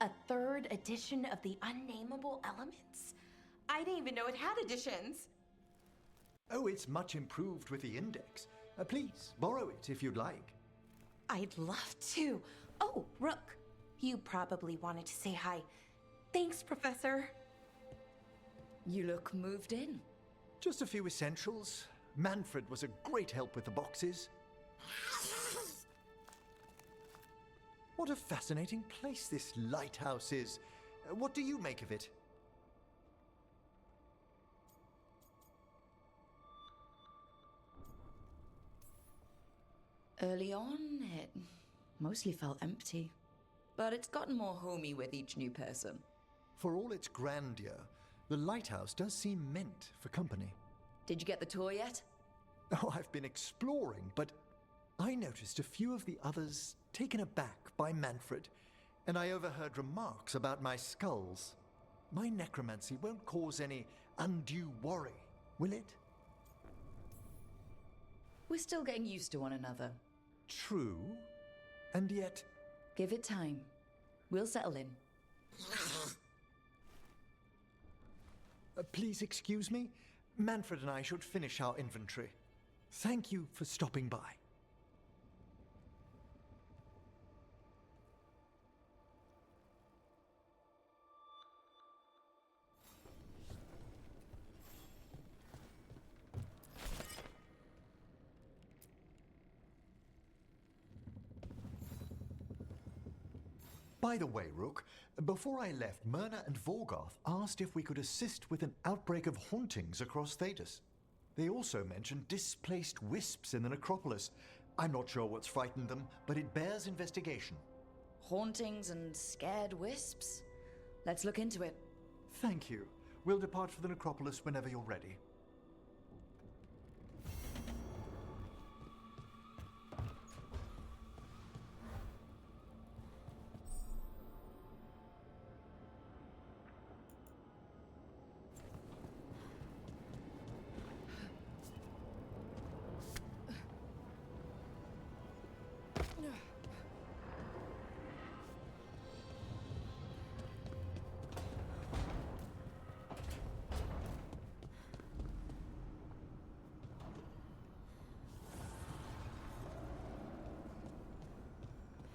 A third edition of the Unnameable Elements? I didn't even know it had editions. Oh, it's much improved with the index. Please, borrow it if you'd like. I'd love to. Oh, Rook, you probably wanted to say hi. Thanks, Professor. You look moved in. Just a few essentials. Manfred was a great help with the boxes. What a fascinating place this lighthouse is. What do you make of it? Early on, it mostly felt empty. But it's gotten more homey with each new person. For all its grandeur, the lighthouse does seem meant for company. Did you get the tour yet? Oh, I've been exploring, but I noticed a few of the others taken aback by Manfred, and I overheard remarks about my skulls. My necromancy won't cause any undue worry, will it? We're still getting used to one another. True, and yet... Give it time. We'll settle in. Please excuse me. Manfred and I should finish our inventory. Thank you for stopping by. By the way, Rook, before I left, Myrna and Veilguard asked if we could assist with an outbreak of hauntings across Thedas. They also mentioned displaced wisps in the necropolis. I'm not sure what's frightened them, but it bears investigation. Hauntings and scared wisps? Let's look into it. Thank you. We'll depart for the necropolis whenever you're ready.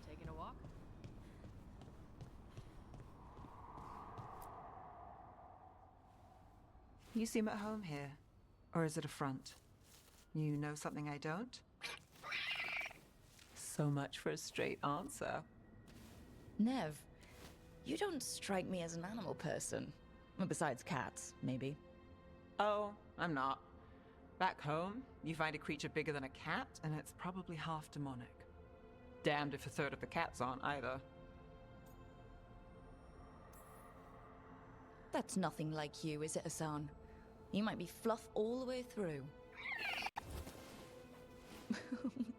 Taking a walk? You seem at home here. Or is it a front? You know something I don't? So much for a straight answer. Nev, you don't strike me as an animal person. Well, besides cats, maybe. Oh, I'm not. Back home, you find a creature bigger than a cat, and it's probably half demonic. Damned if a third of the cats aren't either. That's nothing like you, is it, Hassan? You might be fluff all the way through.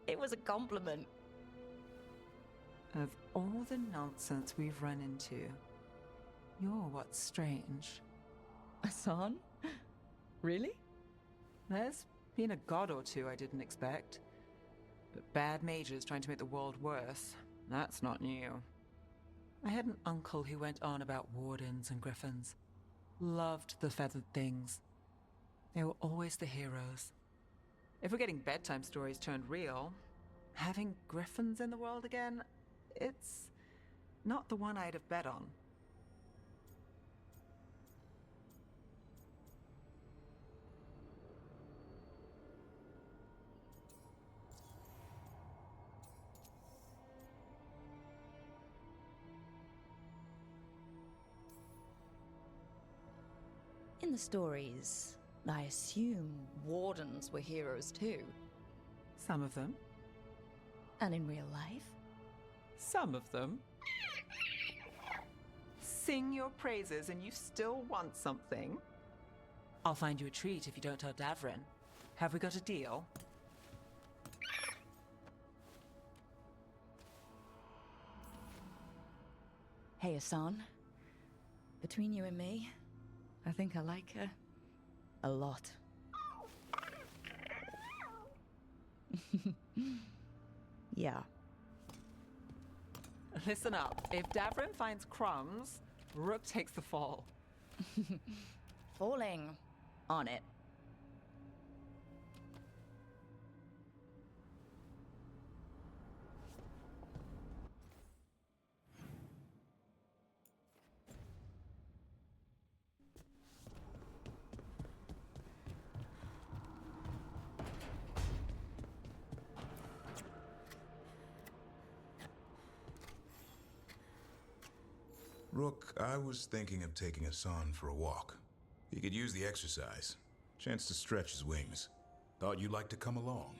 It was a compliment. Of all the nonsense we've run into, you're what's strange. Hassan? Really? There's been a god or two I didn't expect. But bad mages trying to make the world worse, that's not new. I had an uncle who went on about wardens and griffins. Loved the feathered things. They were always the heroes. If we're getting bedtime stories turned real, having griffins in the world again, it's not the one I'd have bet on. In the stories, I assume wardens were heroes too. Some of them. And in real life? Some of them. Sing your praises and you still want something? I'll find you a treat if you don't tell Davrin. Have we got a deal? Hey, Hassan. Between you and me, I think I like her a lot. Yeah. Listen up. If Davrin finds crumbs, Rook takes the fall. Falling on it. Rook, I was thinking of taking Hassan for a walk. He could use the exercise. Chance to stretch his wings. Thought you'd like to come along.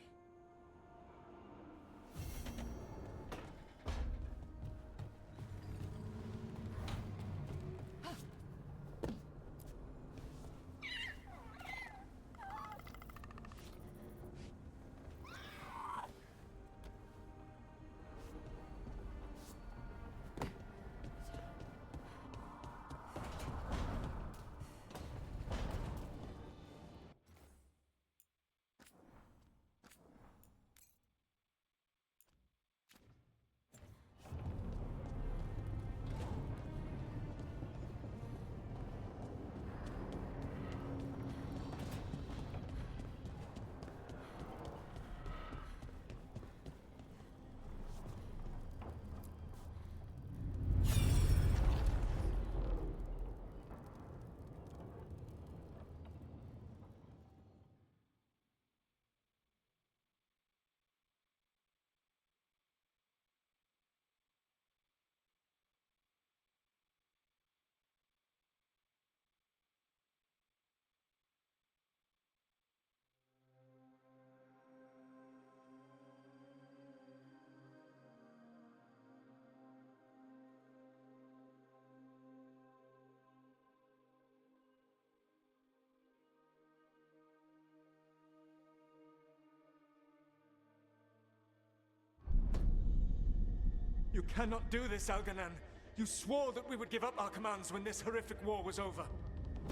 You cannot do this, Algernon. You swore that we would give up our commands when this horrific war was over.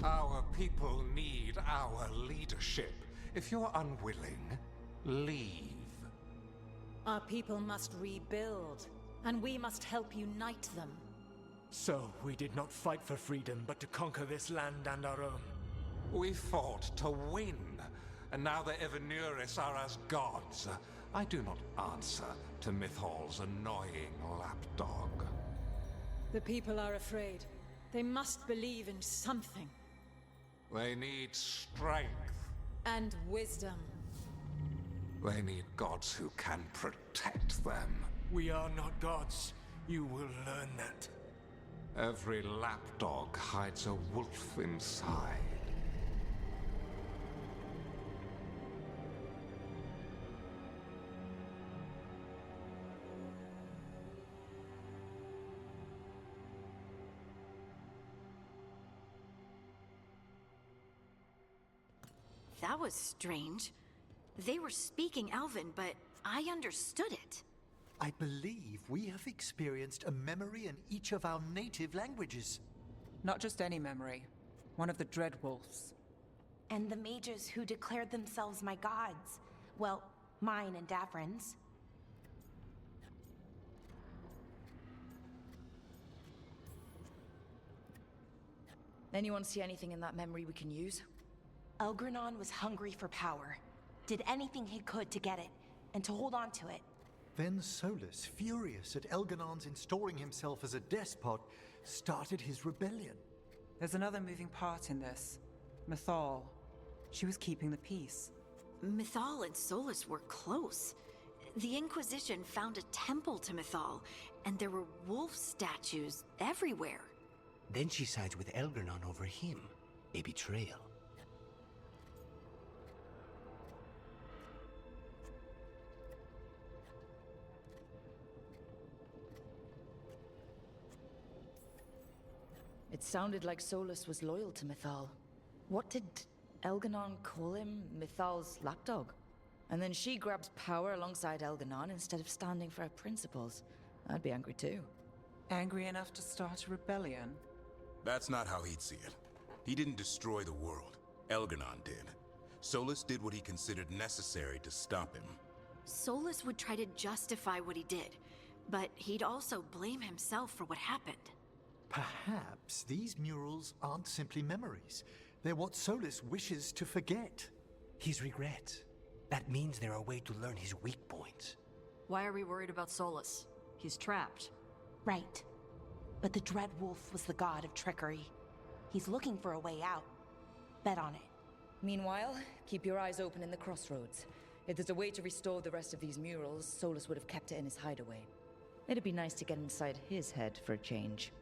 Our people need our leadership. If you're unwilling, leave. Our people must rebuild, and we must help unite them. So, we did not fight for freedom, but to conquer this land and our own. We fought to win, and now the Evenuris are as gods. I do not answer to Mythal's annoying lapdog. The people are afraid. They must believe in something. They need strength. And wisdom. They need gods who can protect them. We are not gods. You will learn that. Every lapdog hides a wolf inside. That was strange. They were speaking Elven, but I understood it. I believe we have experienced a memory in each of our native languages. Not just any memory. One of the Dread Wolves. And the mages who declared themselves my gods. Well, mine and Davrin's. Anyone see anything in that memory we can use? Elgranon was hungry for power. Did anything he could to get it, and to hold on to it. Then Solus, furious at Elganon's installing himself as a despot, started his rebellion. There's another moving part in this. Mythal. She was keeping the peace. Mythal and Solus were close. The Inquisition found a temple to Mythal, and there were wolf statues everywhere. Then she sides with Elgranon over him. A betrayal. It sounded like Solus was loyal to Mythal. What did Elganon call him? Mythal's lapdog? And then she grabs power alongside Elganon instead of standing for her principles. I'd be angry too. Angry enough to start a rebellion? That's not how he'd see it. He didn't destroy the world. Elganon did. Solus did what he considered necessary to stop him. Solus would try to justify what he did, But he'd also blame himself for what happened. Perhaps these murals aren't simply memories. They're what Solus wishes to forget. His regrets. That means they're a way to learn his weak points. Why are we worried about Solus? He's trapped. Right. But the Dread Wolf was the god of trickery. He's looking for a way out. Bet on it. Meanwhile, keep your eyes open in the crossroads. If there's a way to restore the rest of these murals, Solus would have kept it in his hideaway. It'd be nice to get inside his head for a change.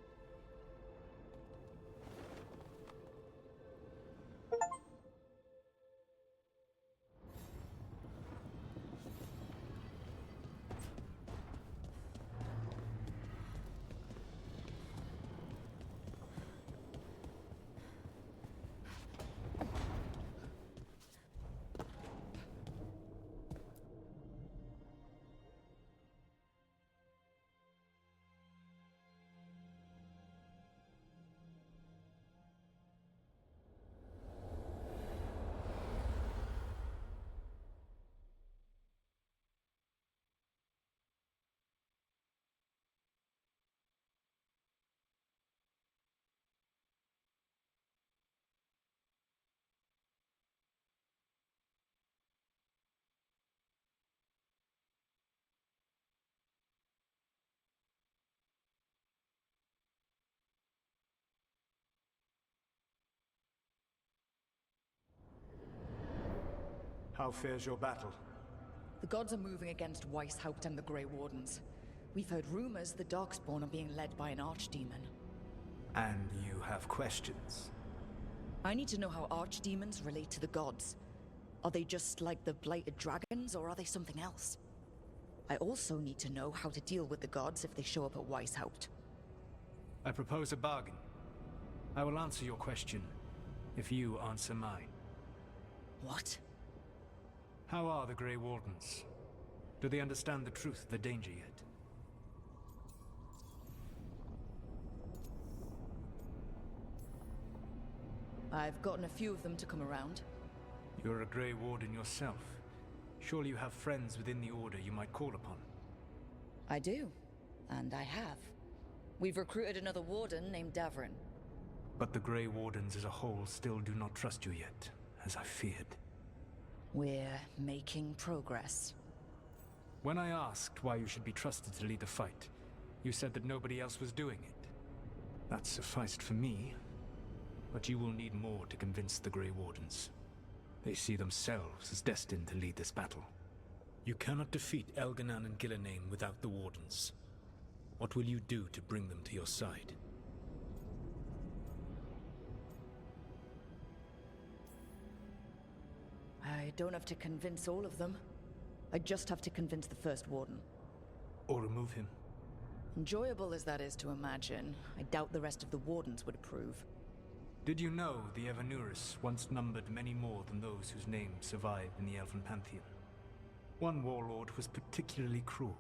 How fares your battle? The gods are moving against Weisshaupt and the Grey Wardens. We've heard rumors the Darkspawn are being led by an archdemon. And you have questions? I need to know how archdemons relate to the gods. Are they just like the blighted dragons, or are they something else? I also need to know how to deal with the gods if they show up at Weisshaupt. I propose a bargain. I will answer your question if you answer mine. What? How are the Grey Wardens? Do they understand the truth of the danger yet? I've gotten a few of them to come around. You're a Grey Warden yourself. Surely you have friends within the Order you might call upon. I do. And I have. We've recruited another Warden named Davrin. But the Grey Wardens as a whole still do not trust you yet, as I feared. We're making progress. When I asked why you should be trusted to lead the fight, you said that nobody else was doing it. That sufficed for me. But you will need more to convince the Grey Wardens. They see themselves as destined to lead this battle. You cannot defeat Elganan and Gillenane without the Wardens. What will you do to bring them to your side? I don't have to convince all of them. I just have to convince the first Warden. Or remove him. Enjoyable as that is to imagine, I doubt the rest of the Wardens would approve. Did you know the Evanuris once numbered many more than those whose names survive in the Elven Pantheon? One warlord was particularly cruel.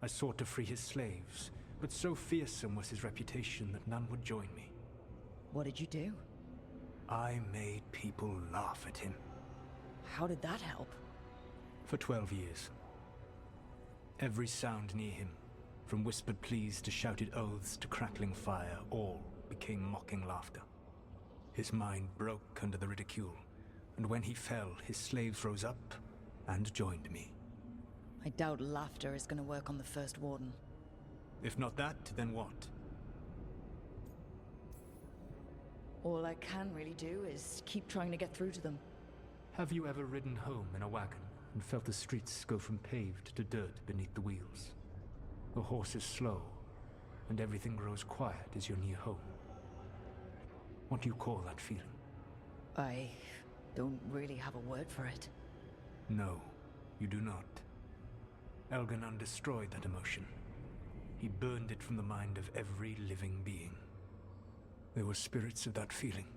I sought to free his slaves, but so fearsome was his reputation that none would join me. What did you do? I made people laugh at him. How did that help? For 12 years. Every sound near him, from whispered pleas to shouted oaths to crackling fire, all became mocking laughter. His mind broke under the ridicule, and when he fell, his slaves rose up and joined me. I doubt laughter is going to work on the first Warden. If not that, then what? All I can really do is keep trying to get through to them. Have you ever ridden home in a wagon and felt the streets go from paved to dirt beneath the wheels? The horse is slow, and everything grows quiet as you're near home. What do you call that feeling? I don't really have a word for it. No, you do not. Elganan destroyed that emotion. He burned it from the mind of every living being. There were spirits of that feeling,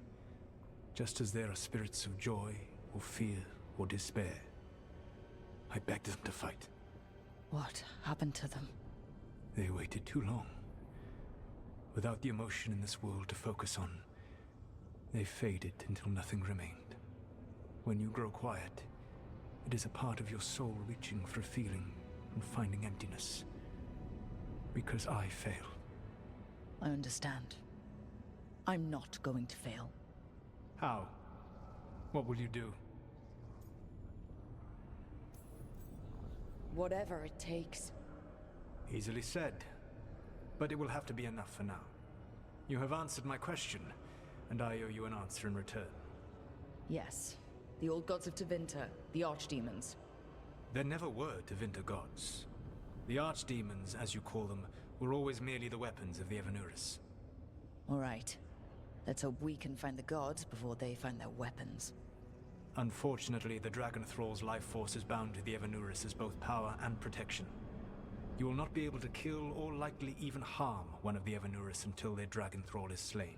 just as there are spirits of joy, or fear, or despair. I begged them to fight. What happened to them? They waited too long. Without the emotion in this world to focus on, they faded until nothing remained. When you grow quiet, it is a part of your soul reaching for a feeling and finding emptiness. Because I fail. I understand. I'm not going to fail. How? What will you do? Whatever it takes. Easily said. But it will have to be enough for now. You have answered my question, and I owe you an answer in return. Yes. The old gods of Tevinter, the archdemons. There never were Tevinter gods. The archdemons, as you call them, were always merely the weapons of the Evanuris. All right. Let's hope we can find the gods before they find their weapons. Unfortunately, the Dragon Thrall's life force is bound to the Evanuris as both power and protection. You will not be able to kill or likely even harm one of the Evanuris until their Dragon Thrall is slain.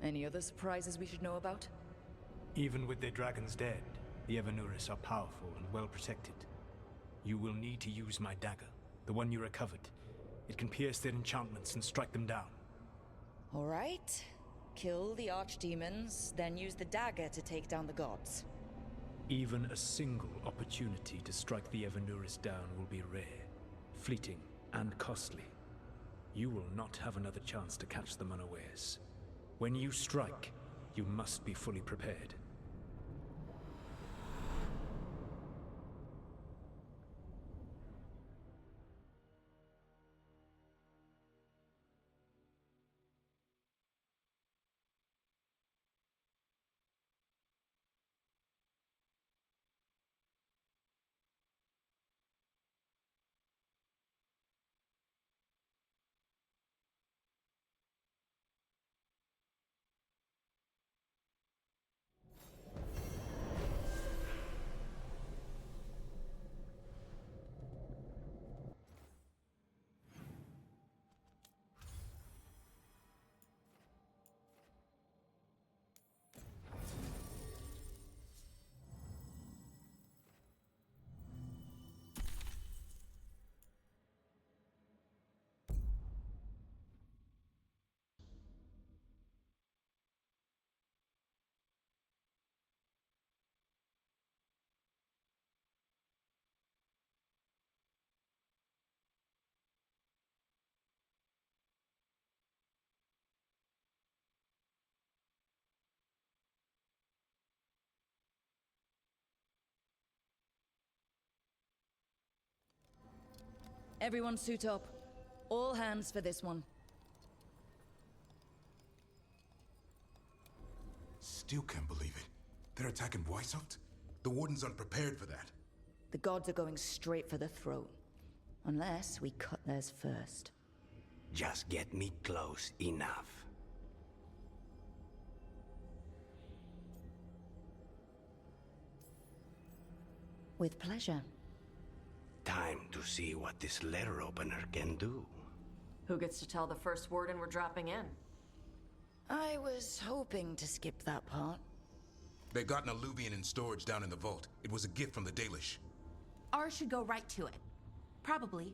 Any other surprises we should know about? Even with their dragons dead, the Evanuris are powerful and well protected. You will need to use my dagger, the one you recovered. It can pierce their enchantments and strike them down. All right. Kill the archdemons, then use the dagger to take down the gods. Even a single opportunity to strike the Evanuris down will be rare, fleeting, and costly. You will not have another chance to catch them unawares. When you strike, you must be fully prepared. Everyone suit up. All hands for this one. Still can't believe it. They're attacking Weisshaupt? The Wardens aren't prepared for that. The gods are going straight for the throat. Unless we cut theirs first. Just get me close enough. With pleasure. Time to see what this letter opener can do. Who gets to tell the first warden we're dropping in? I was hoping to skip that part. They got an alluvian in storage down in the vault. It was a gift from the Dalish. Ours should go right to it. Probably.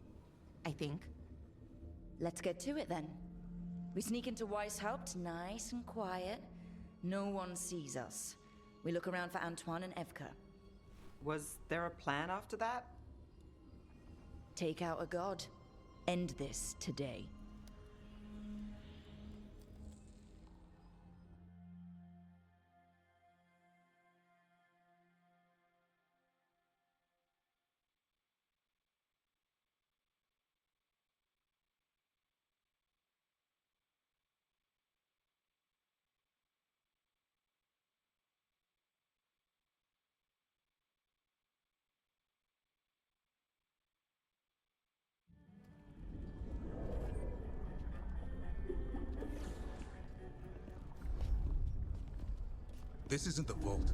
I think. Let's get to it then. We sneak into Weisshaupt, nice and quiet. No one sees us. We look around for Antoine and Evka. Was there a plan after that? Take out a god. End this today. This isn't the vault.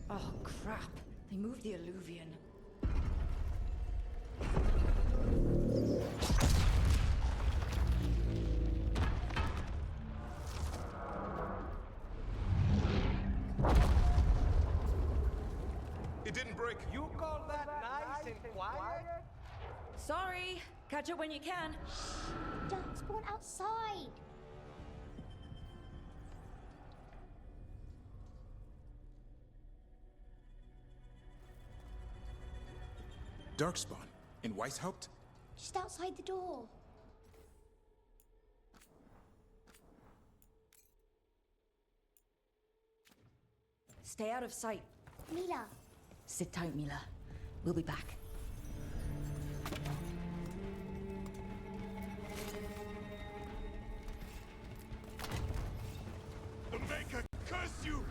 Oh, crap. They moved the alluvian. It didn't break. You call that nice and quiet? Sorry. Catch it when you can. Don't spawn outside. Darkspawn? In Weisshaupt? Just outside the door. Stay out of sight. Mila. Sit tight, Mila. We'll be back. The Maker curse you!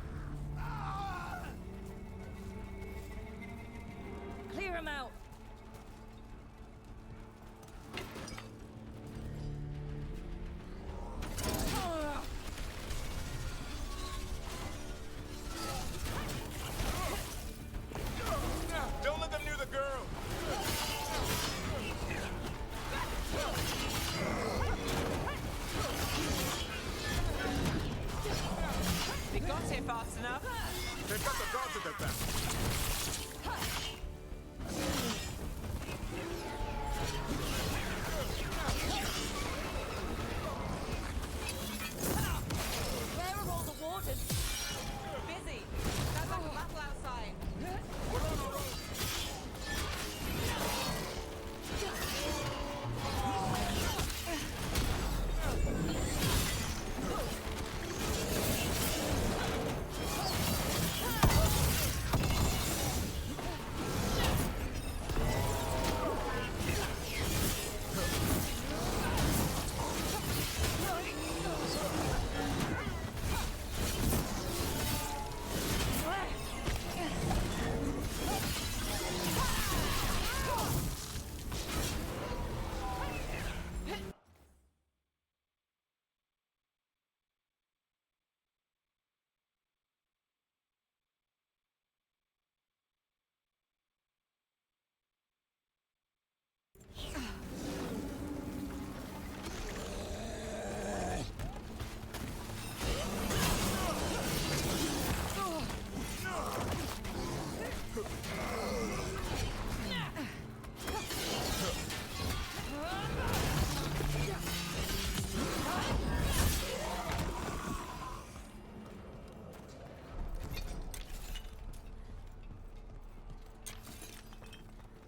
Clear him out! Don't let them near the girl! They got here fast enough. They've got the guards at their back. Where are all the wardens? Busy. Sounds like a battle outside. We're on our own.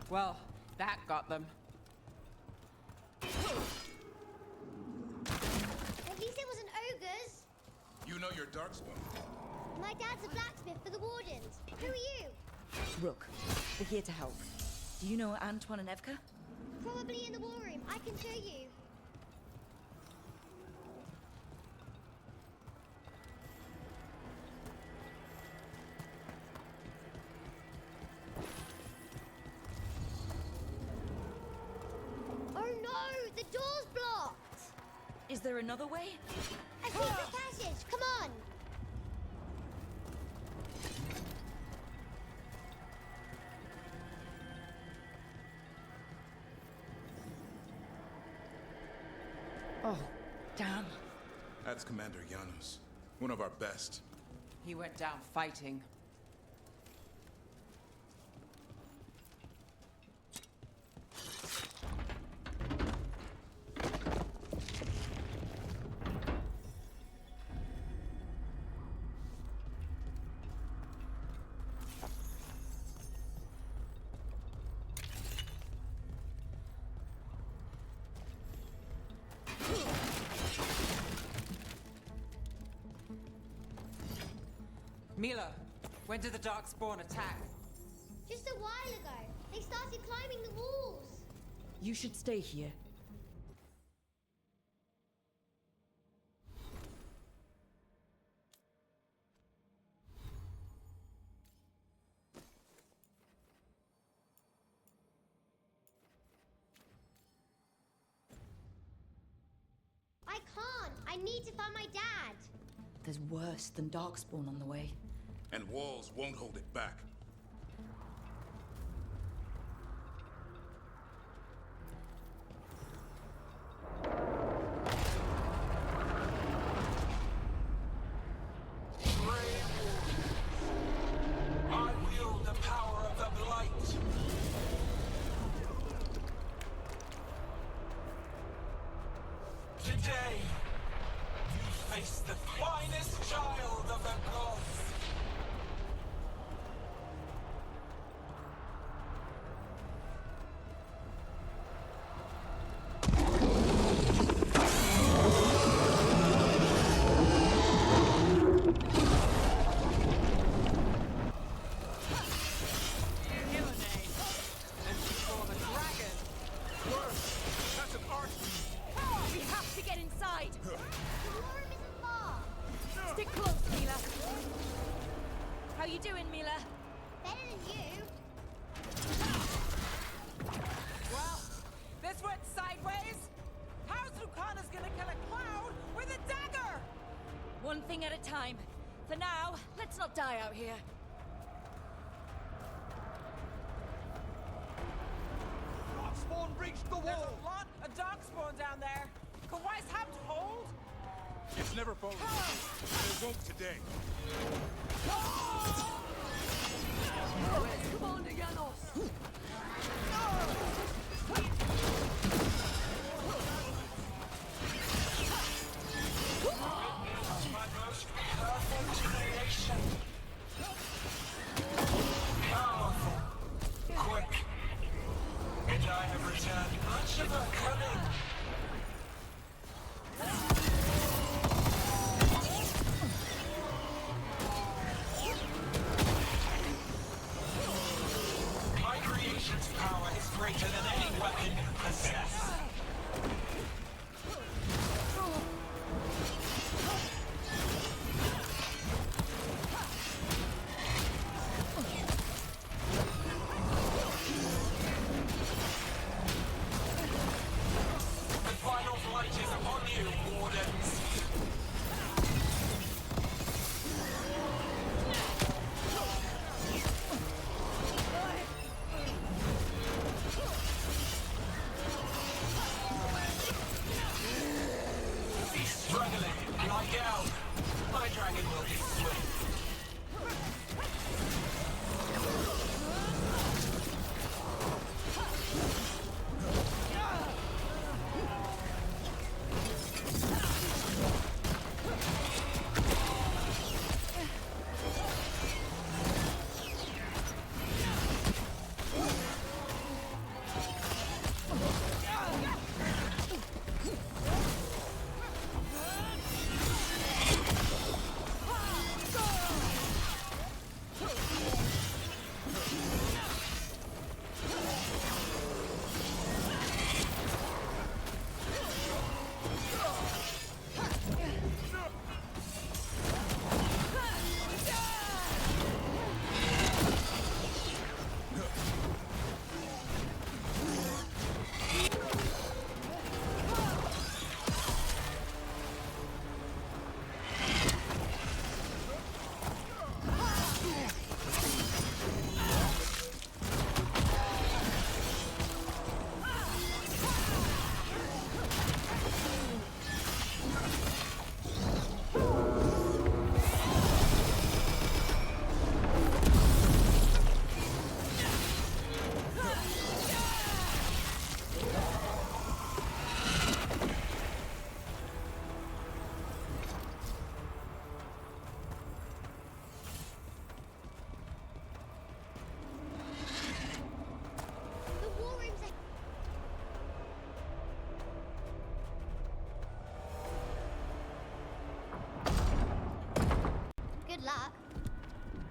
Well, that got them. At least it wasn't ogres. You know your Darkspawn. My dad's a blacksmith for the Wardens. Who are you? Rook, we're here to help. Do you know Antoine and Evka? Probably in the war room. I can show you. Oh no! The door's blocked! Is there another way? A secret passage! Come on! Oh, damn. That's Commander Janos. One of our best. He went down fighting. Mila, when did the Darkspawn attack? Just a while ago. They started climbing the walls. You should stay here. I can't. I need to find my dad. There's worse than Darkspawn on the way. And walls won't hold it back. I wield the power of the Blight. Today, you face the finest child of the gods. Stick close, Mila. How you doing, Mila? Better than you. Well, this went sideways. How's Lucana's gonna kill a cloud with a dagger? One thing at a time. For now, let's not die out here. Darkspawn breached the There's wall! a lot of darkspawn down there. Can Weisshaupt hold? It's never folded. It won't today. Where's Commander Janos? My most perfect creation. Powerful, quick, and I have returned much of her cunning. My creation's power is greater than any weapon you possess. The final flight is upon you, Wardens. Cease struggling. Lie down. My dragon will be swift. The war rooms are... Good luck.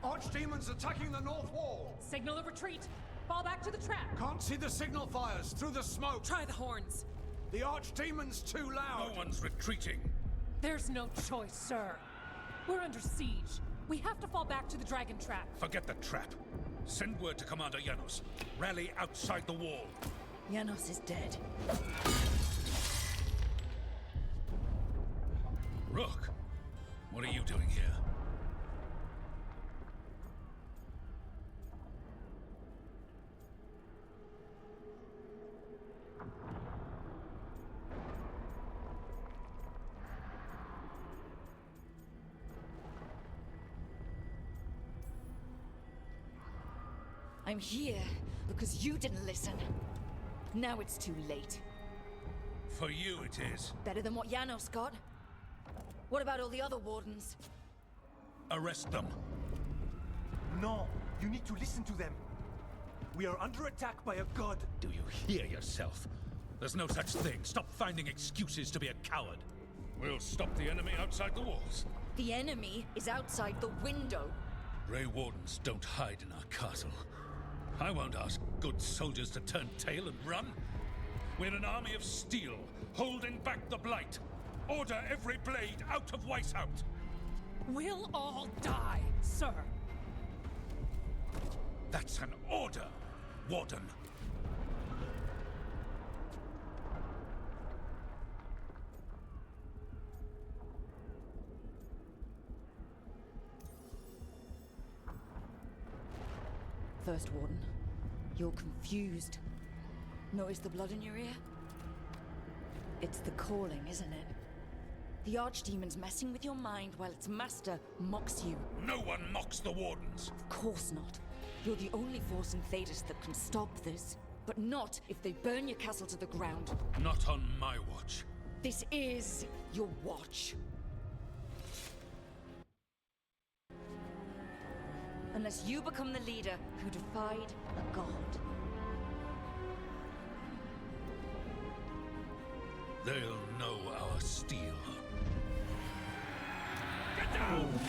Archdemons attacking the north wall. Signal a retreat. Fall back to the trap. Can't see the signal fires through the smoke. Try the horns. The Archdemon's too loud. No one's retreating. There's no choice, sir. We're under siege. We have to fall back to the dragon trap. Forget the trap. Send word to Commander Janos. Rally outside the wall. Janos is dead. Rook, what are you doing here? I'm here because you didn't listen. Now it's too late. For you it is. Better than what Janos got? What about all the other wardens? Arrest them. No, you need to listen to them. We are under attack by a god. Do you hear yourself? There's no such thing. Stop finding excuses to be a coward. We'll stop the enemy outside the walls. The enemy is outside the window. Grey Wardens don't hide in our castle. I won't ask good soldiers to turn tail and run. We're an army of steel, holding back the blight. Order every blade out of Weisshaupt. We'll all die, sir. That's an order, Warden. First Warden, you're confused. Notice the blood in your ear? It's the calling, isn't it? The Archdemon's messing with your mind while its master mocks you. No one mocks the Wardens. Of course not. You're the only force in Thedas that can stop this. But not if they burn your castle to the ground. Not on my watch. This is your watch. Unless you become the leader who defied a god. They'll know our steel. Get down!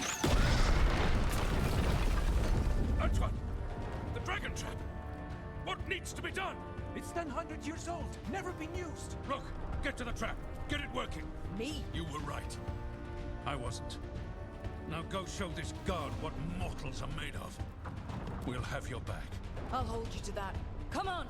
Antoine! The dragon trap! What needs to be done? It's 100 years old, never been used. Look, get to the trap. Get it working. Me? You were right. I wasn't. Now go show this guard what mortals are made of. We'll have your back. I'll hold you to that. Come on!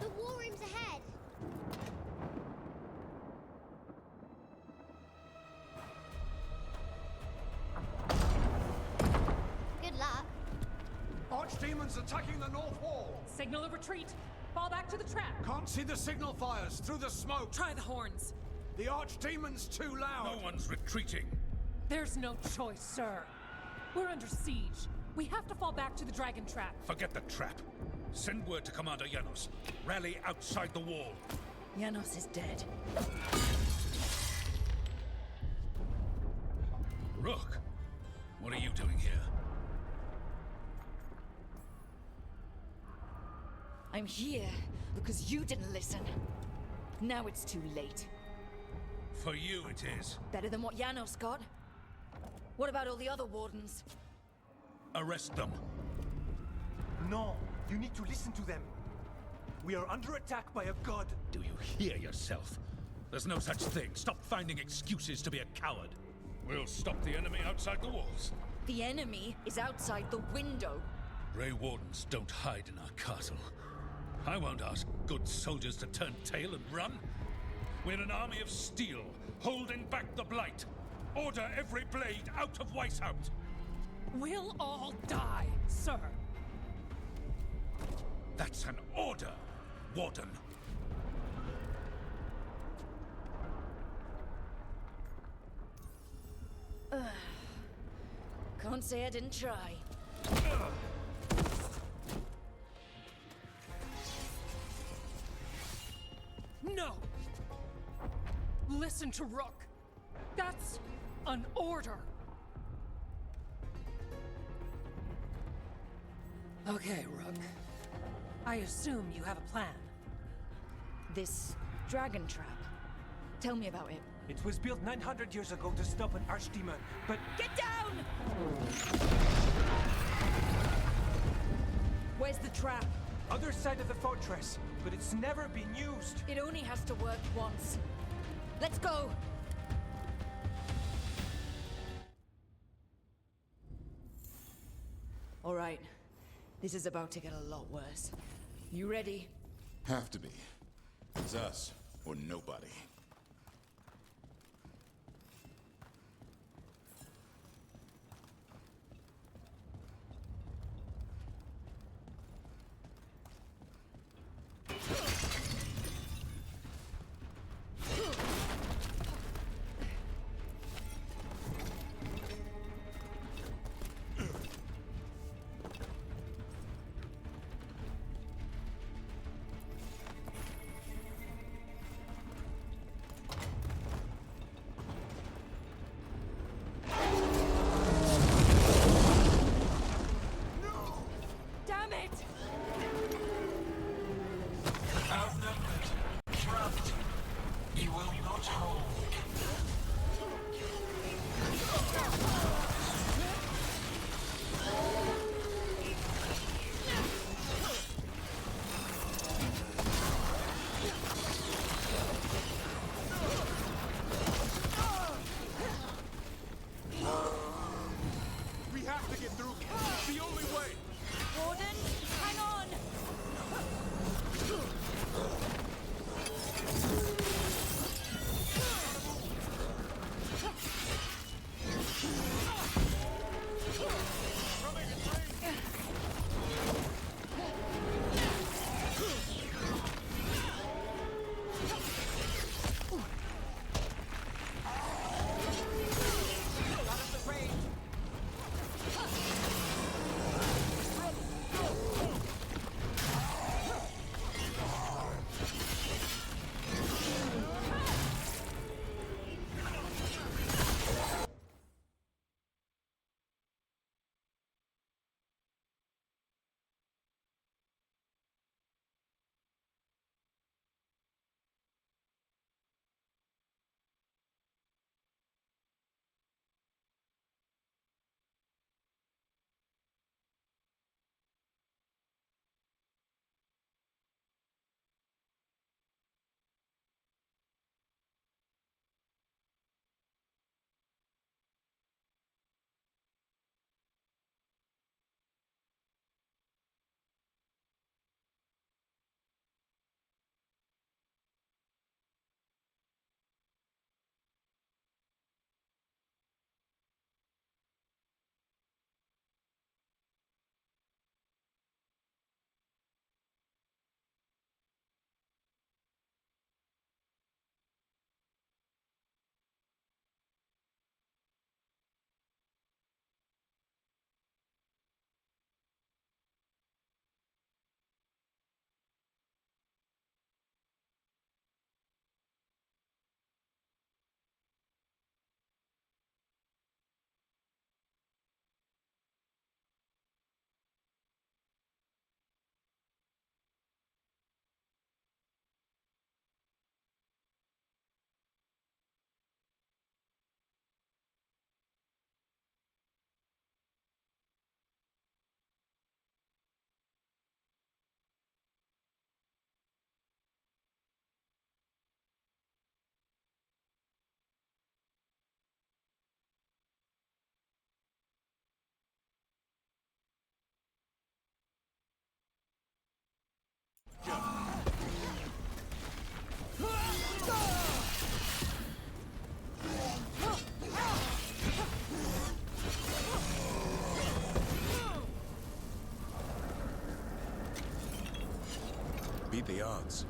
The war room's ahead. Good luck. Archdemons attacking the north wall! Signal a retreat. Fall back to the trap. Can't see the signal fires through the smoke! Try the horns. The Archdemon's too loud! No one's retreating. There's no choice, sir. We're under siege. We have to fall back to the dragon trap. Forget the trap. Send word to Commander Janos. Rally outside the wall. Janos is dead. Rook, what are you doing here? I'm here because you didn't listen. Now it's too late. For you it is. Better than what Janos got? What about all the other wardens? Arrest them. No, you need to listen to them. We are under attack by a god. Do you hear yourself? There's no such thing. Stop finding excuses to be a coward. We'll stop the enemy outside the walls. The enemy is outside the window. Grey Wardens don't hide in our castle. I won't ask good soldiers to turn tail and run. We're an army of steel, holding back the Blight. Order every blade out of Weisshaupt. We'll all die, sir. That's an order, Warden. Can't say I didn't try. No! Listen to Rook. That's an order. Okay, Rook. I assume you have a plan. This dragon trap. Tell me about it. It was built 900 years ago to stop an archdemon, but... Get down! Where's the trap? Other side of the fortress, but it's never been used. It only has to work once. Let's go! All right. This is about to get a lot worse. You ready? Have to be. It's us, or nobody. beat the odds.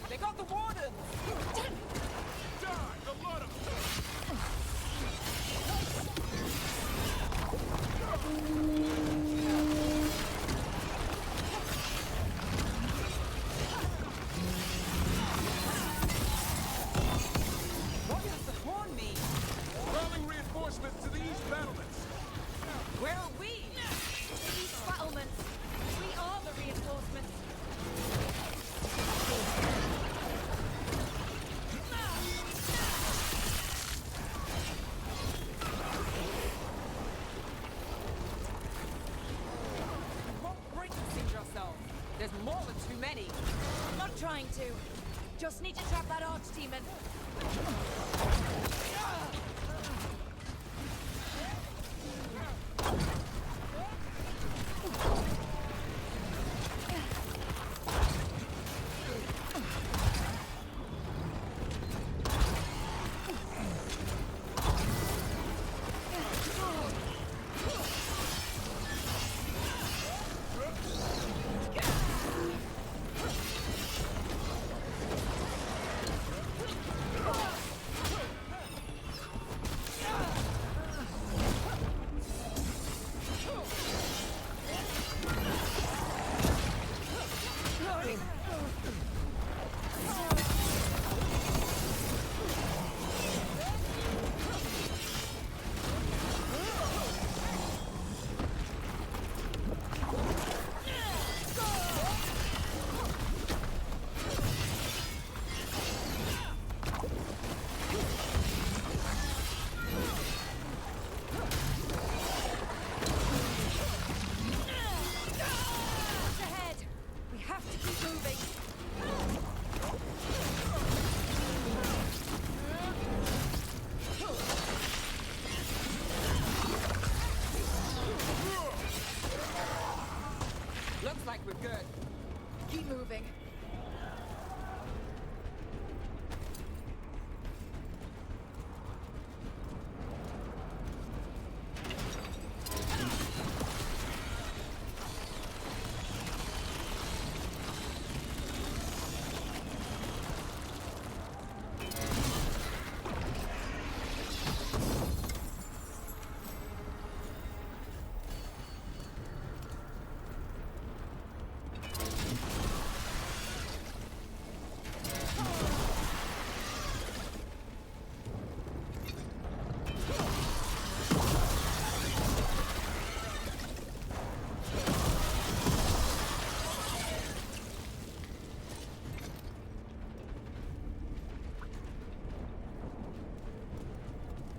They got the warden! Die, the lot of What does the horn mean? Calling reinforcements to the east battlements. Where are we? These battlements. We are the reinforcements. We won't break and siege ourselves. There's more than too many. I'm not trying to. Just need to trap that archdemon. Looks like we're good. Keep moving.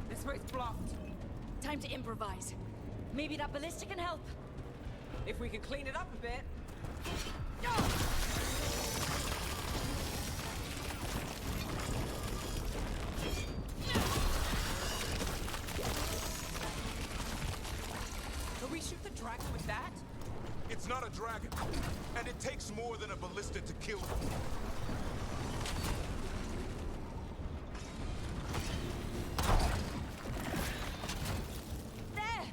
This way's blocked. Time to improvise. Maybe that ballista can help. If we can clean it up a bit. Can we shoot the dragon with that? It's not a dragon, and it takes more than a ballista to kill them. There!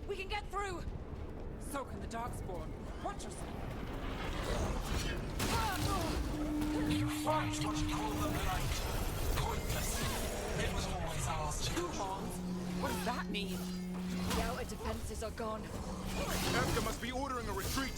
We can get through! So can the darkspawn. Watch yourself. You fight what you call the blight. Pointless. It was always ours to Two horns? What does that mean? The outer defenses are gone. Evka must be ordering a retreat.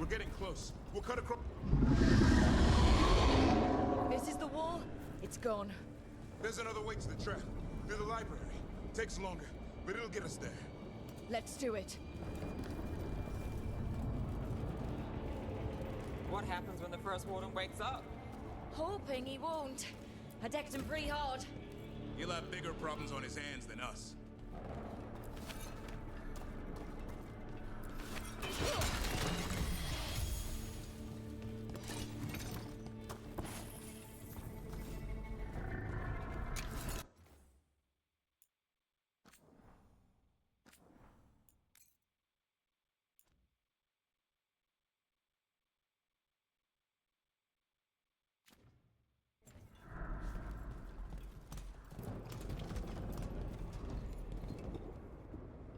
getting close. We'll cut across. This is the wall. It's gone. There's another way to the trap. Through the library. Takes longer, but it'll get us there. Let's do it. What happens when the first warden wakes up? Hoping he won't. I decked him pretty hard. He'll have bigger problems on his hands than us.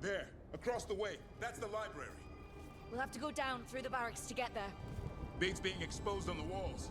There, across the way. That's the library. We'll have to go down through the barracks to get there. Beats being exposed on the walls.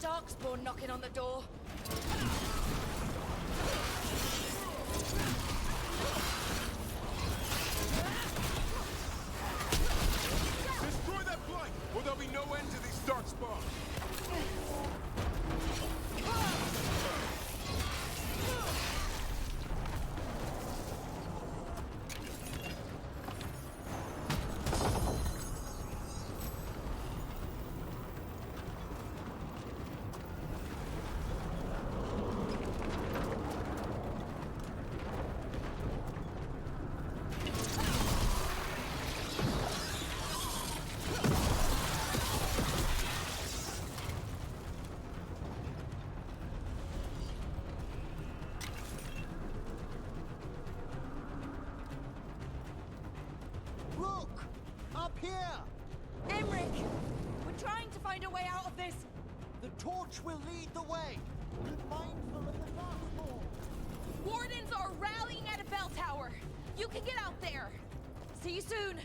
Darkspawn knocking on the door. Destroy that blight, or there'll be no end to these darkspawn. torch will lead the way. Be mindful of the darkspawn. Wardens are rallying at a bell tower. You can get out there. See you soon.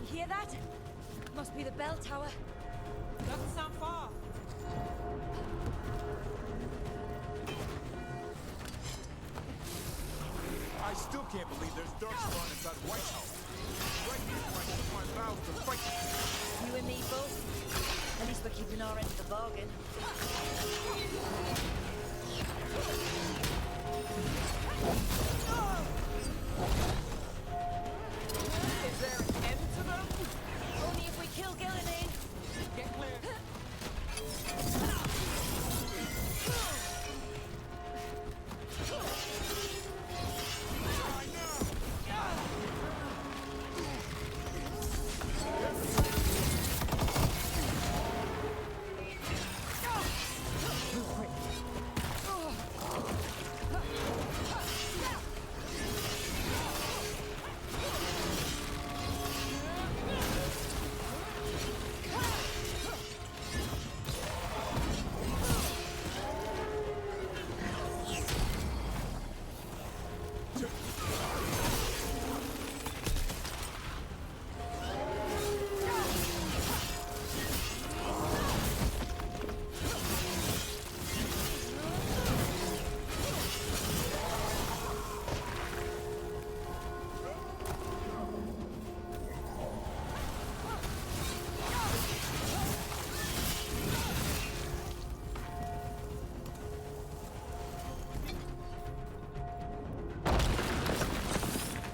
You hear that? Must be the bell tower. Doesn't sound far. I still can't believe there's darkspawn inside Weisshaupt. Right here where I put my mouth to fight. You and me both. At least we're keeping our end of the bargain. Is there an end to them? Only if we kill Gillenane. Get clear.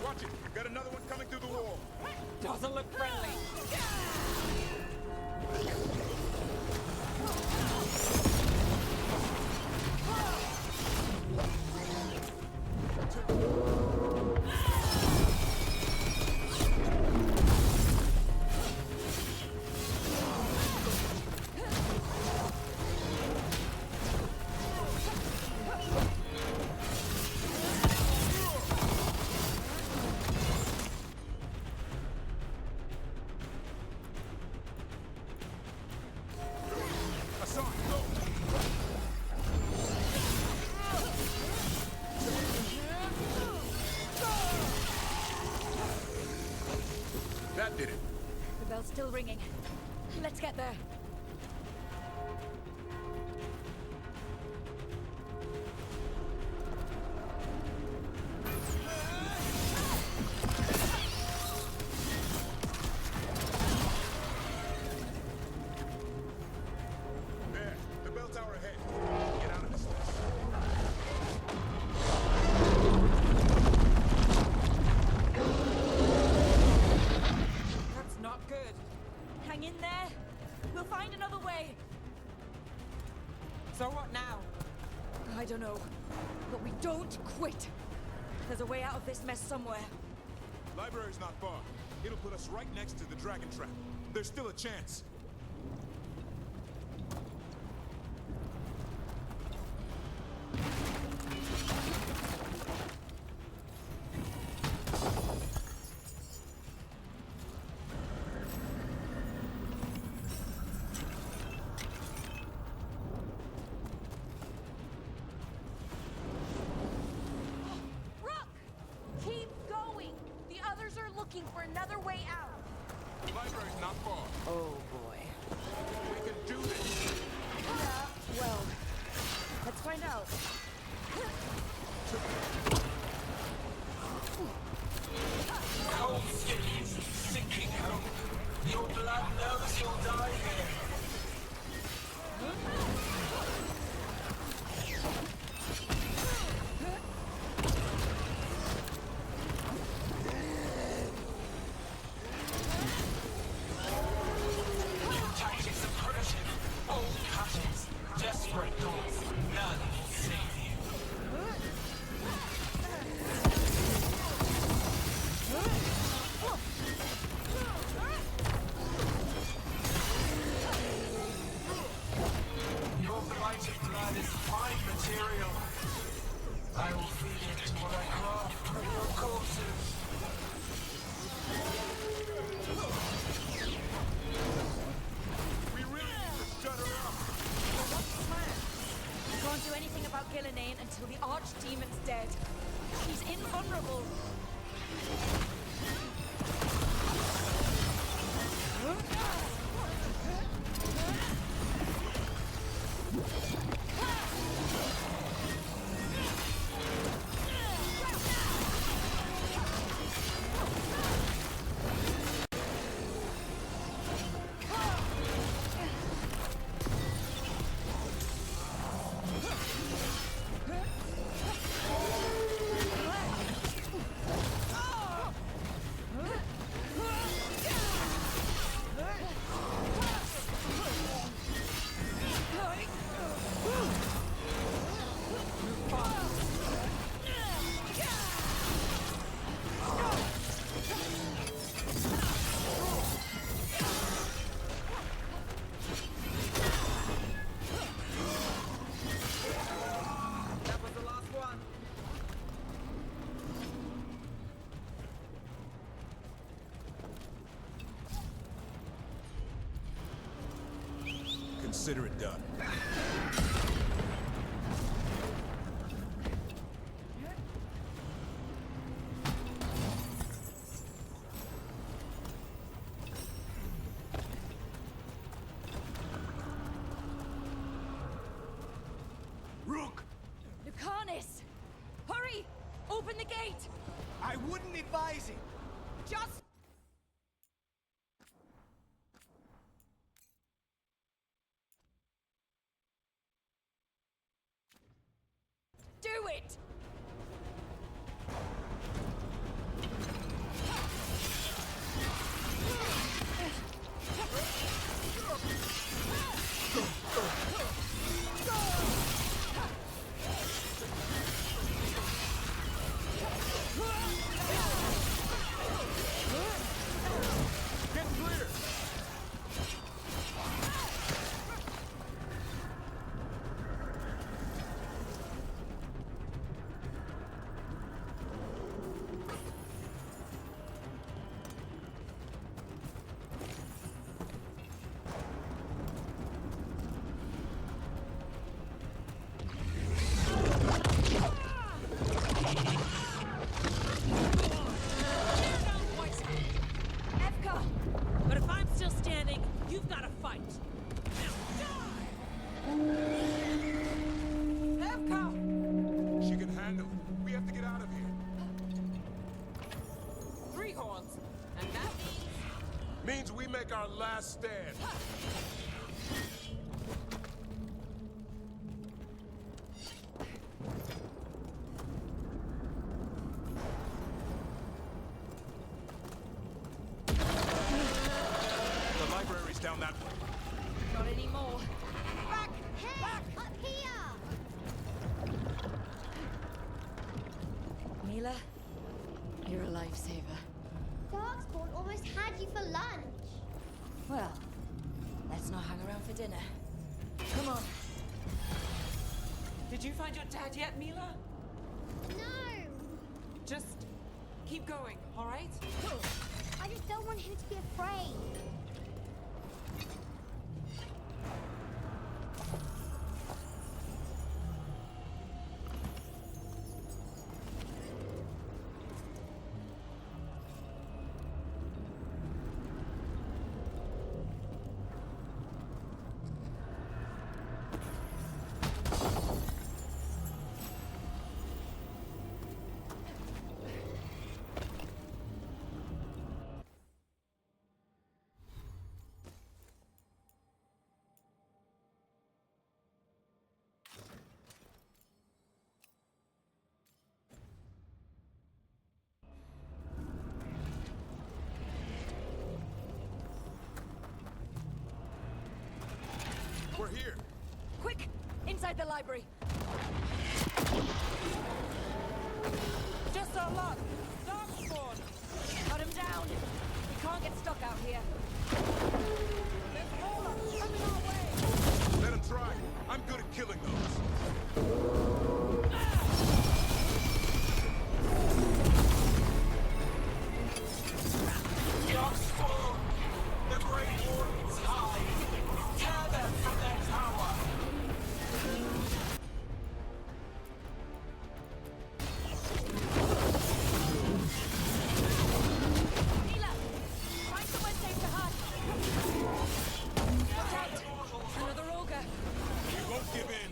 Watch it! Got another one coming through the wall! Doesn't look friendly. That did it. The bell's still ringing. Let's get there. There, the bell tower ahead. Get out of this mess. That's not good. Hang in there. We'll find another way. So what now? I don't know. But we don't quit. There's a way out of this mess somewhere. Library's not far. It'll put us right next to the dragon trap. There's still a chance. Rook! Keep going! The others are looking for another way out. The library's not far. Oh boy. We can do this. Yeah, well, let's find out. Cold skin is sinking home. Your blood knows you'll die here. New tactics are primitive. Old patterns. Desperate thoughts. None will save you. Your blighted blood is fine material. I will feed it to what I craft from your corpses. We really need to shut her up. What's the plan? We can't do anything about Gillenane until the Archdemon's dead. She's invulnerable. That was the last one. Consider it done. Rook! Lucanis! Hurry! Open the gate! I wouldn't advise it. Just... do it! Get clear! Means we make our last stand. The library's down that way. Not anymore. Back! Up here! Mila, you're a lifesaver. Darkspawn almost had you for lunch. Well, let's not hang around for dinner. Come on. Did you find your dad yet, Mila? No! Just keep going, all right? I just don't want him to be afraid. We're here. Quick! Inside the library. Just our luck. Darkspawn. Cut him down. We can't get stuck out here. There's more coming our way. Let him try. I'm good at killing those. Darkspawn! The Great Wardens hide! Tear them from their tower! Mila! Find somewhere safe to hide. Watch out! Another ogre. We won't give in.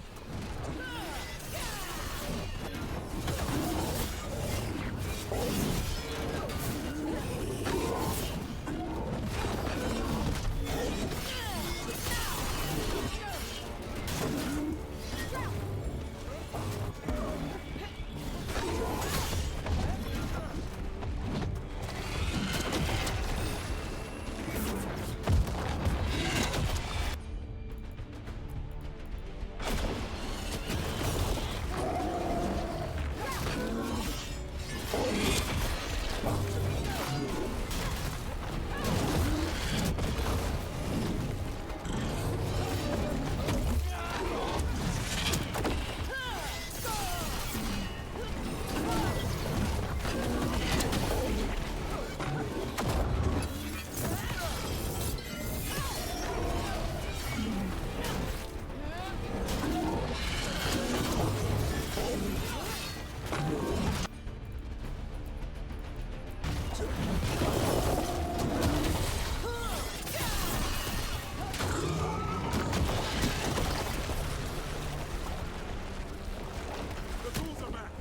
The ghouls are back.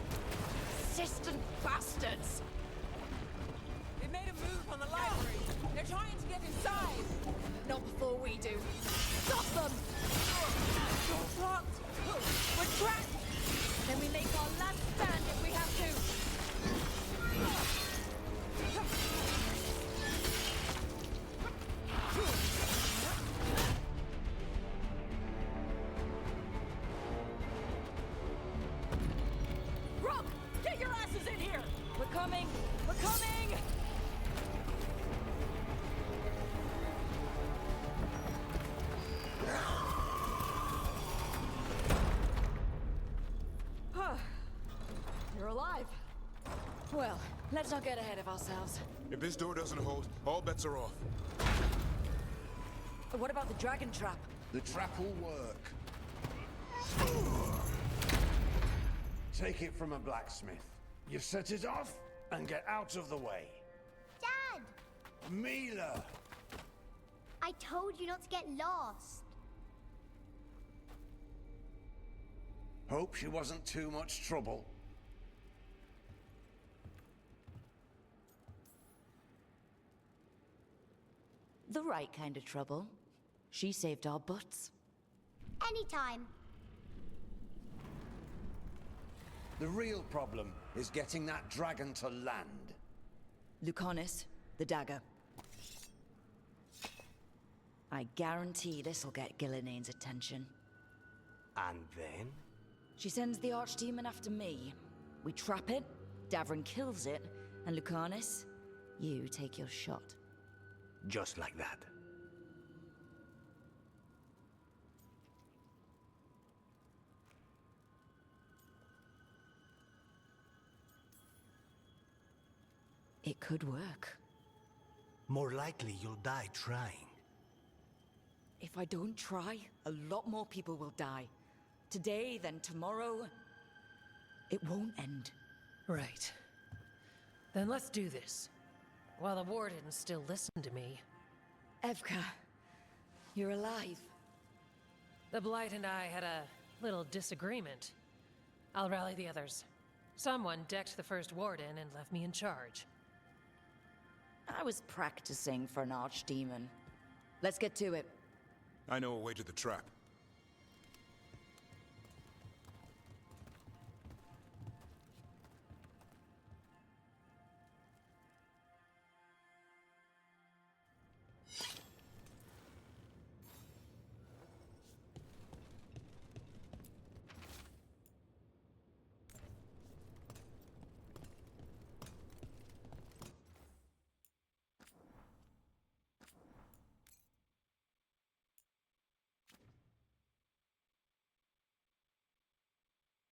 Persistent bastards! They made a move on the library. They're trying to get inside. Not before we do. Stop them! You're blocked. We're trapped! Then we make our last stand if we have to. Rook, get your asses in here! We're coming! We're coming! You're alive. Well, let's not get ahead of ourselves. If this door doesn't hold, all bets are off. What about the dragon trap? The trap will work. Take it from a blacksmith. You set it off and get out of the way. Dad! Mila! I told you not to get lost. Hope she wasn't too much trouble. The right kind of trouble. She saved our butts. Anytime. The real problem is getting that dragon to land. Lucanis, the dagger. I guarantee this'll get Gillinean's attention. And then? She sends the archdemon after me. We trap it, Davrin kills it, and Lucanis, you take your shot. Just like that. It could work. More likely you'll die trying. If I don't try, a lot more people will die. Today, then tomorrow. It won't end. Right. Then let's do this. While the wardens still listen to me. Evka, you're alive. The Blight and I had a little disagreement. I'll rally the others. Someone decked the first warden and left me in charge. I was practicing for an archdemon. Let's get to it. I know a way to the trap.